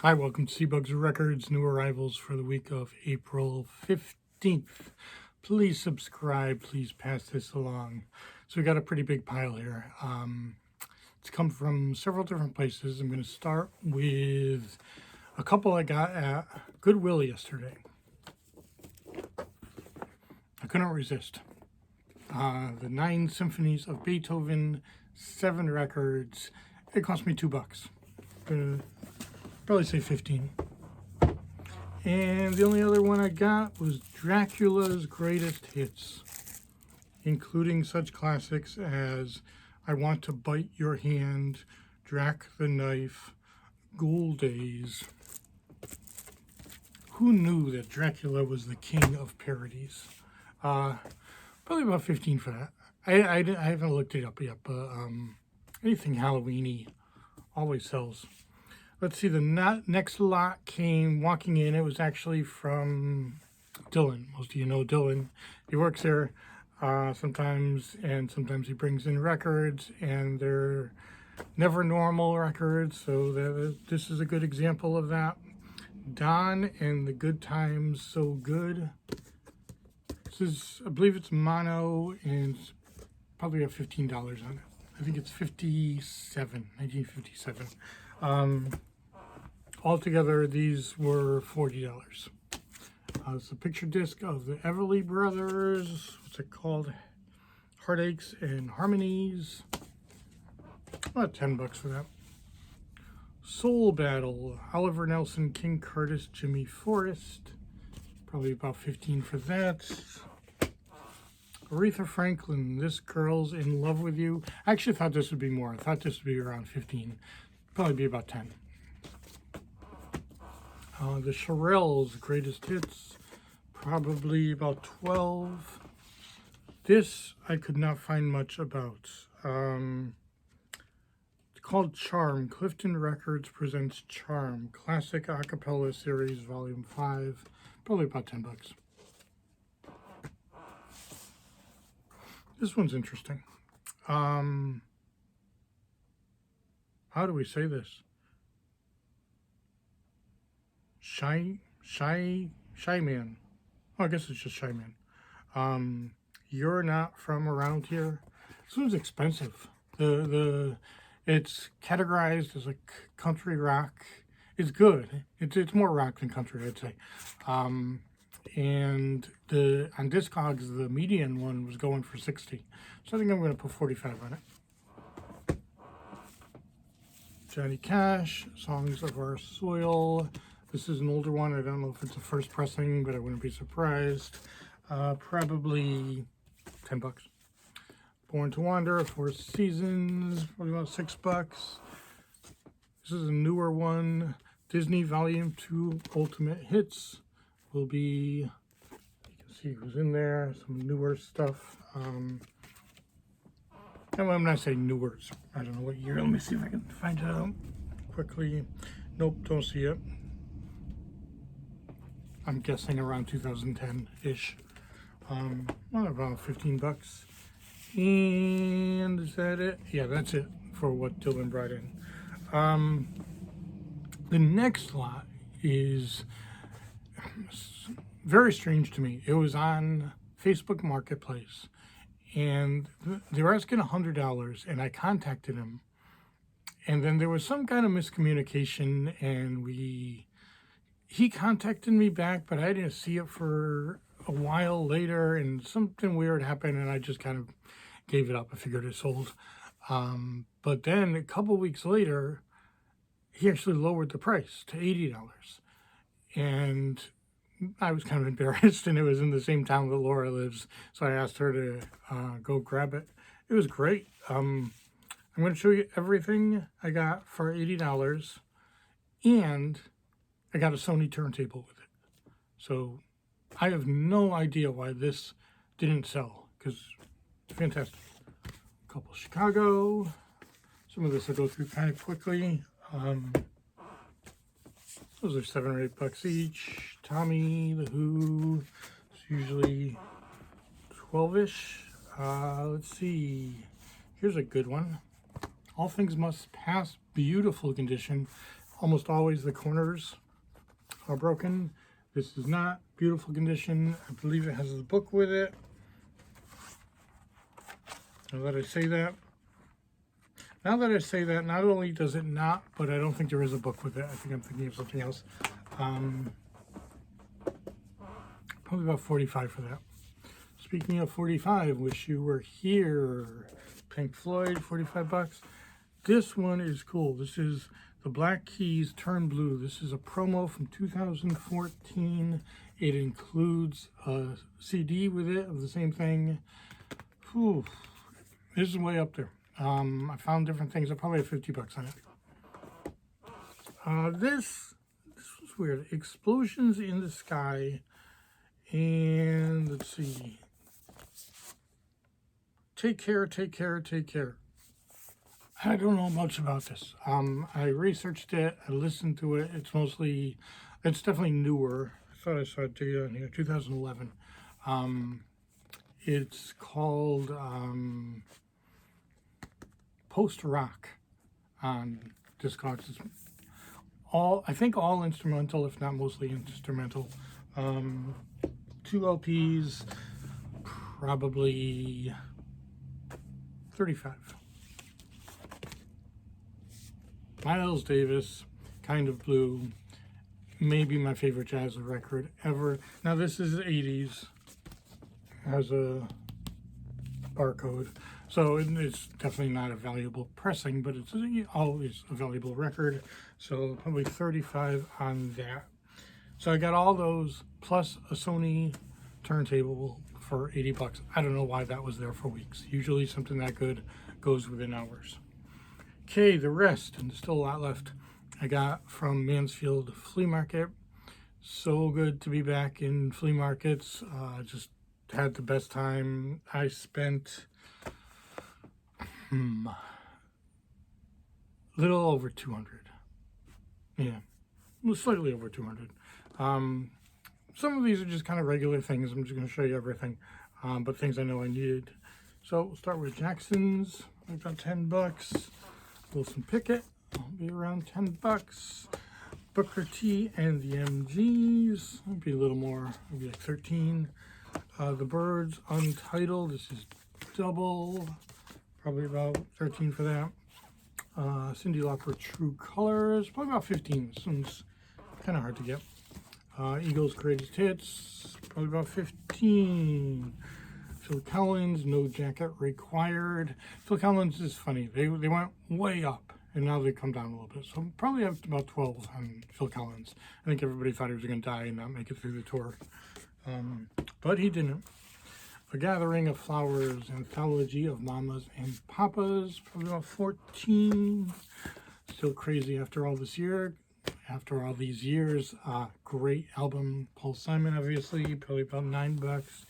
Hi, welcome to CBug's Records, new arrivals for the week of April 15th. Please subscribe, please pass this along. So we got a pretty big pile here. It's come from several different places. I'm going to start with a couple I got at Goodwill yesterday. I couldn't resist. The 9 Symphonies of Beethoven, 7 records. It cost me $2. Probably say 15. And the only other one I got was Dracula's Greatest Hits, including such classics as I Want to Bite Your Hand, Drac the Knife, Ghoul Days. Who knew that Dracula was the king of parodies? Probably about 15 for that. I haven't looked it up yet, but anything Halloween-y always sells. Let's see, the next lot came walking in. It was actually from Dylan. Most of you know Dylan. He works there sometimes, and sometimes he brings in records, and they're never normal records, so this is a good example of that. Don and the Good Times So Good. This is, I believe it's mono, and it's probably have $15 on it. I think it's 1957. Altogether, these were $40. It's a picture disc of the Everly Brothers. What's it called? Heartaches and Harmonies. About $10 for that. Soul Battle, Oliver Nelson, King Curtis, Jimmy Forrest. Probably about 15 for that. Aretha Franklin, This Girl's in Love with You. I actually thought this would be more. I thought this would be around 15. Probably be about 10. The Shirelles, Greatest Hits, probably about 12. This I could not find much about. It's called Charm. Clifton Records presents Charm, Classic Acapella Series, Volume 5. Probably about $10. This one's interesting. How do we say this? Shy Man. Oh, I guess it's just Shy Man. You're Not From Around Here. This one's expensive. It's categorized as like country rock. It's good. It's more rock than country, I'd say. And on Discogs, the median one was going for 60. So I think I'm going to put 45 on it. Johnny Cash, Songs of Our Soil. This is an older one. I don't know if it's a first pressing, but I wouldn't be surprised. Probably $10. Born to Wander, Four Seasons, probably about $6. This is a newer one. Disney Volume 2 Ultimate Hits will be, you can see who's in there, some newer stuff. And I'm not saying newer, so I don't know what year. Let me see if I can find it out quickly. Nope, don't see it. I'm guessing around 2010-ish. About $15. And is that it? Yeah, that's it for what Dylan brought in. The next lot is very strange to me. It was on Facebook Marketplace, and they were asking $100, and I contacted him. And then there was some kind of miscommunication, and he contacted me back, but I didn't see it for a while later, and something weird happened, and I just kind of gave it up. I figured it sold. But then a couple weeks later, he actually lowered the price to $80. And I was kind of embarrassed, and it was in the same town that Laura lives, so I asked her to go grab it. It was great. I'm going to show you everything I got for $80, and I got a Sony turntable with it. So I have no idea why this didn't sell, because it's fantastic. A couple Chicago. Some of this I'll go through kind of quickly. Those are $7 or $8 each. Tommy, The Who, it's usually 12-ish. Let's see. Here's a good one. All Things Must Pass, beautiful condition. almost always the corners are broken. This is not beautiful condition. I believe it has a book with it. Now that I say that, not only does it not, but I don't think there is a book with it. I think I'm thinking of something else. Probably about 45 for that. Speaking of 45, wish you were here. Pink Floyd, 45 bucks. This one is cool. This is the Black Keys Turn Blue. This is a promo from 2014. It includes a CD with it of the same thing. Whew. This is way up there. I found different things. I probably have 50 bucks on it. This was weird. Explosions in the Sky. And let's see. Take care, take care, take care. I don't know much about this. I researched it. I listened to it. It's definitely newer. I thought I saw it here, 2011. It's called post-rock on Discogs. It's I think all instrumental, if not mostly instrumental. 2 LPs, probably 35. Miles Davis, Kind of Blue, maybe my favorite jazz record ever. Now this is the 80s, has a barcode, so it's definitely not a valuable pressing, but it's always a valuable record, so probably 35 on that. So I got all those, plus a Sony turntable for 80 bucks. I don't know why that was there for weeks. Usually something that good goes within hours. Okay, the rest, and there's still a lot left, I got from Mansfield Flea Market. So good to be back in flea markets. Just had the best time. I spent a little over 200. Yeah, slightly over 200. Some of these are just kind of regular things. I'm just going to show you everything, but things I know I needed. So we'll start with Jackson's. I got 10 bucks. Wilson Pickett will be around 10 bucks. Booker T and the MGs, it'll be a little more, it'll be like 13. The Birds Untitled, this is double, probably about 13 for that. Cyndi Lauper True Colors, probably about 15. This one's kind of hard to get. Eagles Greatest Hits, probably about 15. Phil Collins, No Jacket Required. Phil Collins is funny. They went way up, and now they come down a little bit. So probably up to about 12 on Phil Collins. I think everybody thought he was going to die and not make it through the tour. But he didn't. A Gathering of Flowers, Anthology of Mamas and Papas, probably about 14. Still crazy after all this year. After all these years, great album. Paul Simon, obviously, probably about 9 bucks.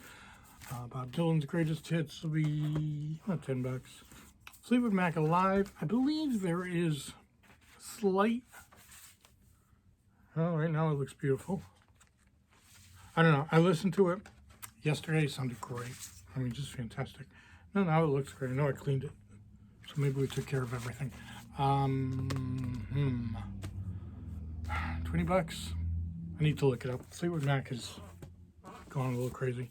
Bob Dylan's Greatest Hits will be about 10 bucks. Fleetwood Mac Alive, I believe there is slight, oh, right now it looks beautiful. I don't know, I listened to it yesterday, it sounded great. I mean, just fantastic. No, now it looks great. I know I cleaned it, so maybe we took care of everything. 20 bucks. I need to look it up. Fleetwood Mac has gone a little crazy.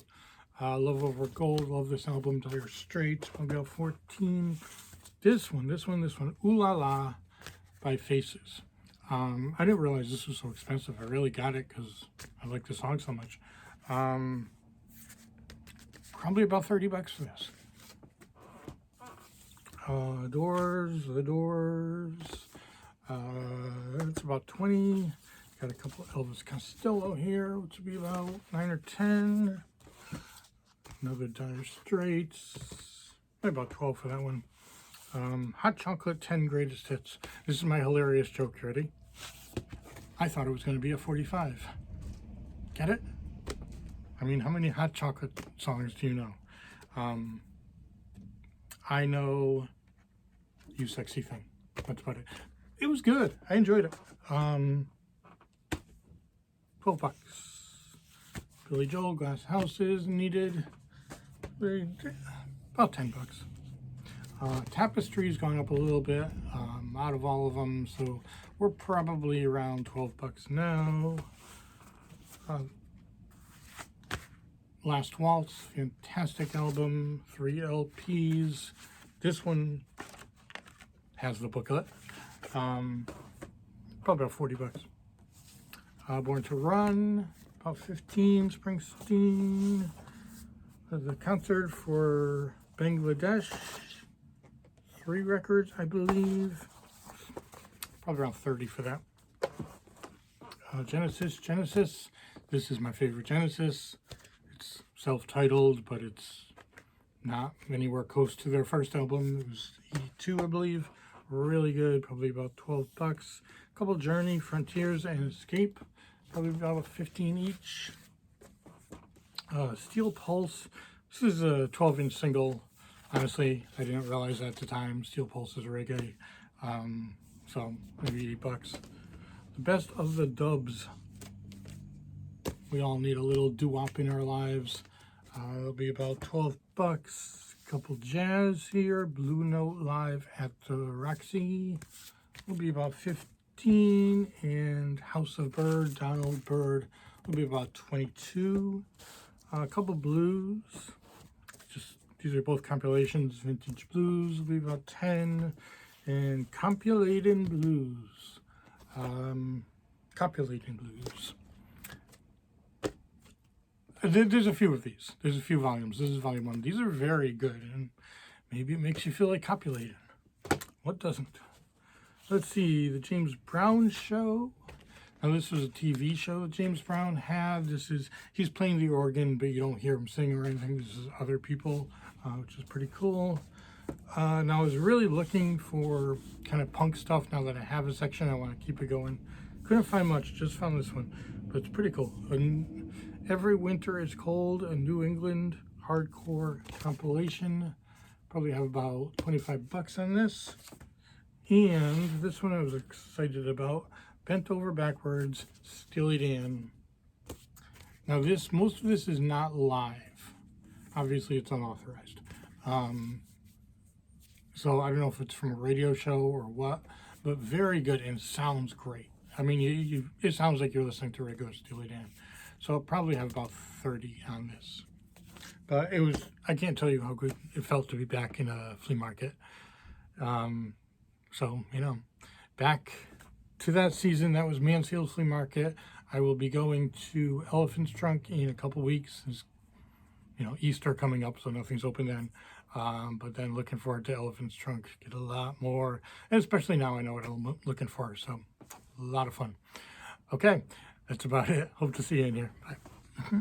Love Over Gold, love this album. Dire Straits, maybe about 14. This one, Ooh La La by Faces. I didn't realize this was so expensive. I really got it because I like the song so much. Probably about 30 bucks for this. The Doors. It's about 20. Got a couple Elvis Costello here, which would be about 9 or 10. Another Dire Straits, maybe about 12 for that one. Hot Chocolate 10 Greatest Hits. This is my hilarious joke. Ready? I thought it was going to be a 45. Get it? I mean, how many Hot Chocolate songs do you know? I know You Sexy Thing. That's about it. It was good. I enjoyed it. 12 bucks. Billy Joel, Glass Houses needed. About 10 bucks. Tapestry's gone up a little bit out of all of them, so We're probably around 12 bucks now. Last Waltz, fantastic album, 3 LPs. This one has the booklet. Probably about 40 bucks. Born to Run, about 15. Springsteen, the concert for Bangladesh, 3 records, I believe. Probably around 30 for that. Genesis. This is my favorite Genesis. It's self-titled, but it's not anywhere close to their first album. It was E2, I believe. Really good, probably about 12 bucks. A couple Journey, Frontiers, and Escape, probably about 15 each. Steel Pulse. This is a 12-inch single. Honestly, I didn't realize at the time Steel Pulse is reggae. So maybe 8 bucks. The Best of the Dubs. We all need a little doo-wop in our lives. It'll be about 12 bucks. A couple jazz here. Blue Note Live at the Roxy. Will be about 15. And House of Bird, Donald Byrd, will be about 22. A couple blues. These are both compilations. Vintage Blues will be about 10. And Compilating Blues. Compilating Blues. There's a few of these. There's a few volumes. This is volume 1. These are very good, and maybe it makes you feel like copulating. What doesn't? Let's see, the James Brown Show. Now this was a TV show that James Brown had. He's playing the organ, but you don't hear him sing or anything. This is other people, which is pretty cool. Now I was really looking for kind of punk stuff. Now that I have a section, I want to keep it going. Couldn't find much, just found this one, but it's pretty cool. Every Winter is Cold, a New England hardcore compilation. Probably have about 25 bucks on this. And this one I was excited about. Bent Over Backwards, Steely Dan. Now most of this is not live. Obviously it's unauthorized. So I don't know if it's from a radio show or what, but very good and sounds great. I mean, it sounds like you're listening to regular Steely Dan. So I'll probably have about 30 on this. But I can't tell you how good it felt to be back in a flea market. So, back to that season, that was Mansfield Flea Market. I will be going to Elephant's Trunk in a couple weeks. There's, Easter coming up, so nothing's open then. But then looking forward to Elephant's Trunk, get a lot more. And especially now I know what I'm looking for, so a lot of fun. Okay. That's about it. Hope to see you in here. Bye.